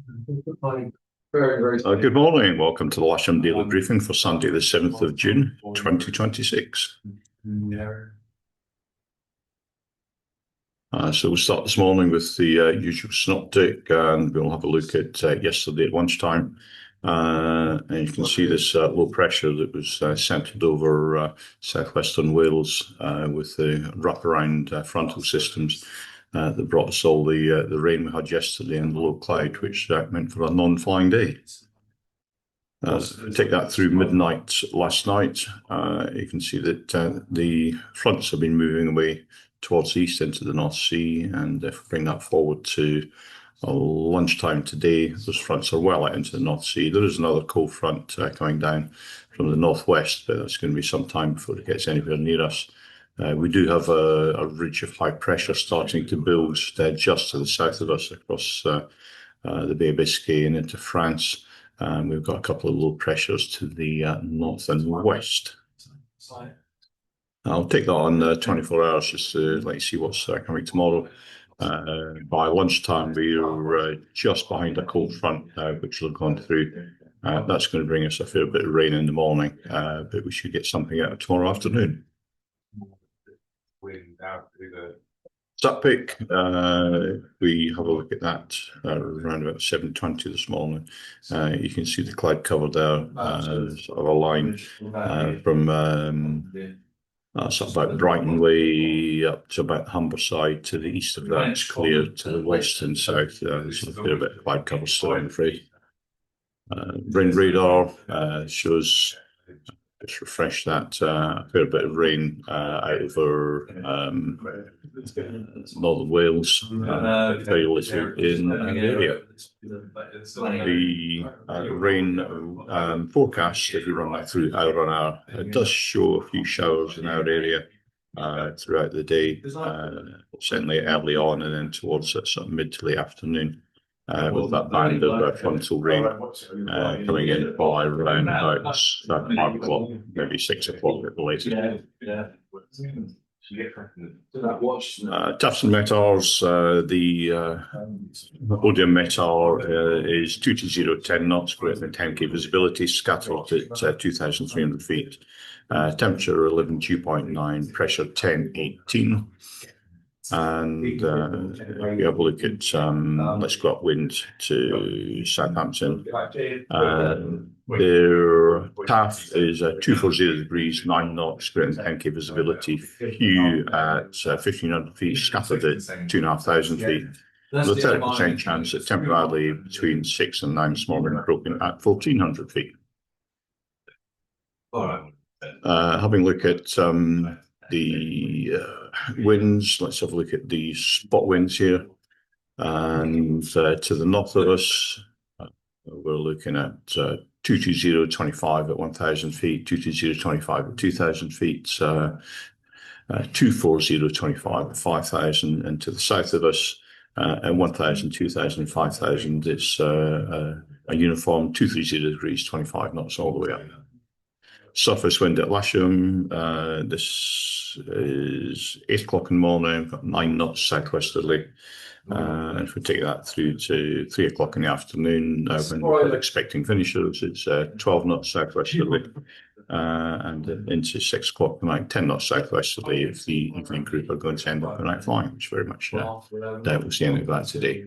Good morning. Welcome to the Lasham Daily Briefing for Sunday, the 7th of June, 2026. So we'll start this morning with the usual synoptic, and we'll have a look at yesterday at lunchtime. And you can see this low pressure that was centred over southwestern Wales with the wraparound frontal systems that brought us all the rain we had yesterday and the low cloud, which meant for a non-flying day. Take that through midnight last night. You can see that the fronts have been moving away towards the east into the North Sea, and if we bring that forward to lunchtime today, those fronts are well out into the North Sea. There is another cold front coming down from the northwest, but that's going to be some time before it gets anywhere near us. We do have a ridge of high pressure starting to build just to the south of us across the Bay of Biscay and into France. We've got a couple of low pressures to the north and west. I'll take that on 24 hours just to let you see what's coming tomorrow. By lunchtime, we're just behind a cold front now, which will have gone through. That's going to bring us a fair bit of rain in the morning, but we should get something out tomorrow afternoon. Suppick, we have a look at that around about 7:20 this morning. You can see the cloud cover there, sort of a line from sort of about Brighton way up to about Humberside. To the east of that, it's clear. To the west and south, there's a fair bit of cloud cover still, I'm afraid. Rain radar shows, just refresh that, a fair bit of rain out over northern Wales, very little in an area. The rain forecast, if we run that through hour on hour, it does show a few showers in our area throughout the day, certainly early on and then towards sort of mid to late afternoon. With that band of frontal rain coming in by around about 5 o'clock, maybe 6 o'clock at the latest. Tufts and METARs, the Odium METAR is 220 10 knots, greater than 10k visibility, scattered at 2,300 feet. Temperature 11 dew point 9, pressure 1018. And if we have a look at, let's go upwind to Southampton. Their TAF is 240 degrees, 9 knots, greater than 10k visibility. Hue at 1,500 feet, scattered at 2,500 feet. There's a 30% chance that temporarily between 6 and 9 this morning broken at 1,400 feet. Having a look at the winds, let's have a look at the spot winds here. And to the north of us, we're looking at 220 25 at 1,000 feet, 220 25 at 2,000 feet, 240 25 at 5,000, and to the south of us, at 1,000, 2,000, 5,000, it's a uniform 230 degrees, 25 knots all the way up. Surface wind at Lasham, this is 8 o'clock in the morning, got 9 knots southwesterly. And if we take that through to 3 o'clock in the afternoon, when we're expecting finishers, it's 12 knots southwesterly. And into 6 o'clock tonight, 10 knots southwesterly if the evening group are going to end up night flying, which very much doubt we'll see any of that today.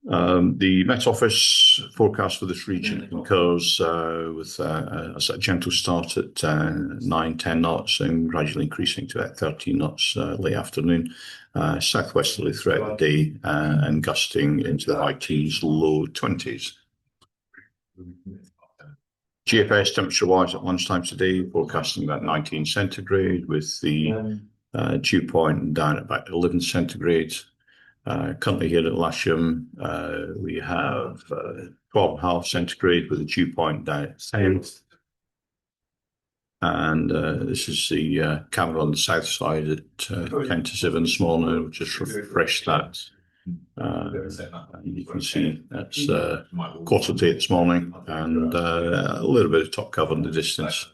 The Met Office forecast for this region concurs with a sort of gentle start at 9-10 knots and gradually increasing to about 13 knots late afternoon, southwesterly throughout the day and gusting into the high teens, low 20s. GFS temperature-wise at lunchtime today, forecasting about 19 centigrade with the dew point down at about 11 centigrade. Currently here at Lasham, we have 12.5 centigrade with a dew point down at 10. And this is the camera on the south side at 10 to 7 this morning. I'll just refresh that. And you can see that's quarter to 8 this morning, and a little bit of top cover in the distance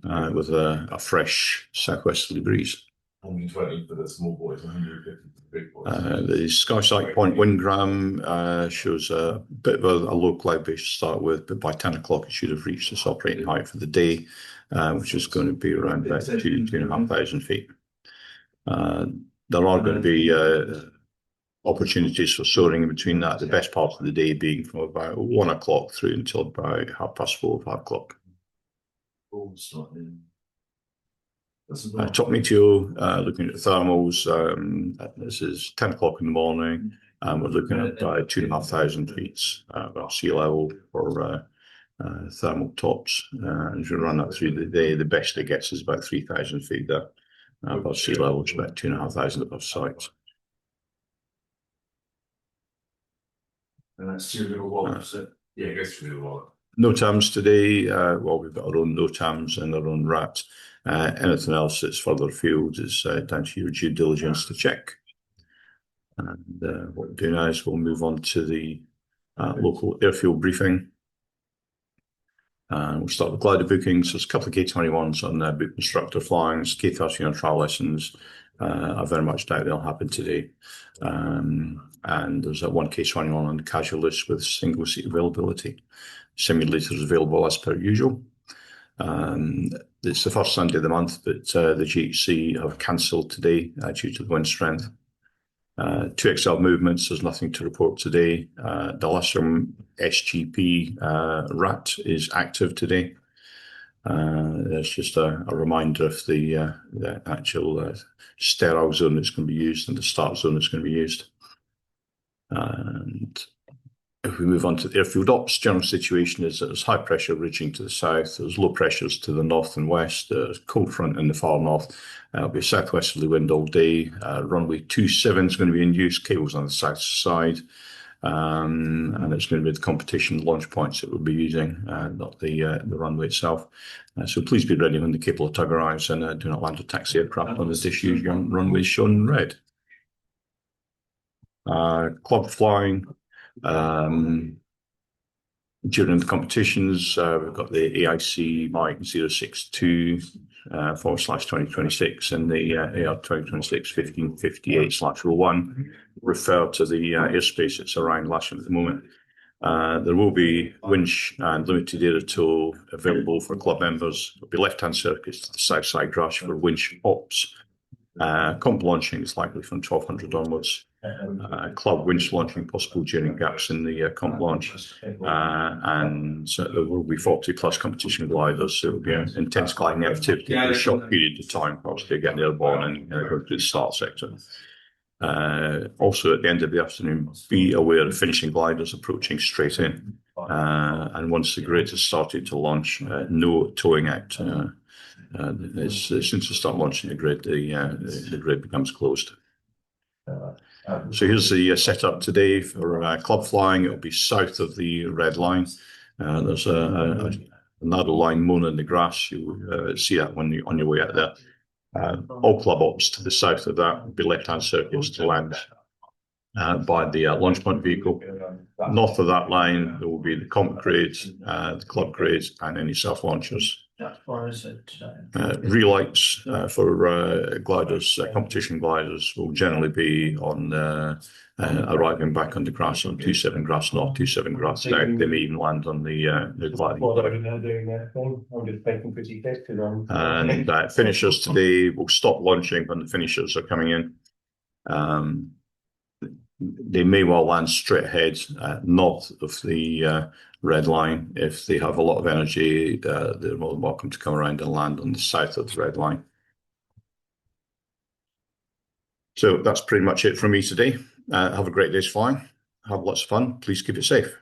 with a fresh southwesterly breeze. 120 for the small boys, 150 for the big boys. The Skysight Point windgram shows a bit of a low cloud base to start with, but by 10 o'clock it should have reached its operating height for the day, which is going to be around about 2,500 feet. There are going to be opportunities for soaring in between that, the best part of the day being from about 1 o'clock through until about 4:30, 5 o'clock. Top meteo, looking at the thermals, this is 10 o'clock in the morning, and we're looking at 2,500 feet above sea level for thermal tops. And if you run that through the day, the best it gets is about 3,000 feet there above sea level, which is about 2,500 above sight. And that's through the wallet, yeah, it goes through the wallet. NOTAMs today, well, we've got our own NOTAMs and our own RAT. Anything else that's further afield is down to your due diligence to check. And what we'll do now is we'll move on to the local airfield briefing. We'll start with glider bookings. There's a couple of K21s on book instructor flyings, K30 on trial lessons. I very much doubt they'll happen today. And there's one K21 on the casual list with single seat availability. Simulators available as per usual. It's the first Sunday of the month, but the GHC have cancelled today due to the wind strength. 2XL movements, there's nothing to report today. The Lasham SGP RAT is active today. There's just a reminder of the actual sterile zone that's going to be used and the start zone that's going to be used. And if we move on to the airfield ops, general situation is that there's high pressure ridging to the south, there's low pressures to the north and west, there's cold front in the far north. It'll be a southwesterly wind all day. Runway 27 is going to be in use, cables on the south side. And it's going to be the competition launch points that we'll be using, not the runway itself. So please be ready when the cable or tug arrives, and do not land a taxi aircraft on this disused runway shown in red. Club flying. During the competitions, we've got the AIC Mike 062 /2026 and the AR 2026 1558/01 refer to the airspace that's around Lasham at the moment. There will be winch and limited air tow available for club members. There'll be left-hand circuits to the south side grass for winch ops. Comp launching is likely from 1200 onwards. Club winch launching possible during gaps in the comp launch. And so there will be 40 plus competition gliders. So it will be an intense gliding activity for a short period of time, obviously getting airborne and go through the start sector. Also at the end of the afternoon, be aware of finishing gliders approaching straight in. And once the grid has started to launch, no towing out. As soon as you start launching the grid becomes closed. So here's the setup today for club flying. It'll be south of the red line. There's another line mown in the grass. You'll see that when you're on your way out there. All club ops to the south of that will be left-hand circuits to land by the launch point vehicle. North of that line, there will be the comp grades, the club grades, and any self-launchers. Relights for gliders, competition gliders, will generally be on arriving back on the grass on 27 grass north, 27 grass south. They may even land on the gliding. And finishers today will stop launching when the finishers are coming in. They may well land straight ahead north of the red line. If they have a lot of energy, they're more than welcome to come around and land on the south of the red line. So that's pretty much it from me today. Have a great day's flying. Have lots of fun. Please keep it safe.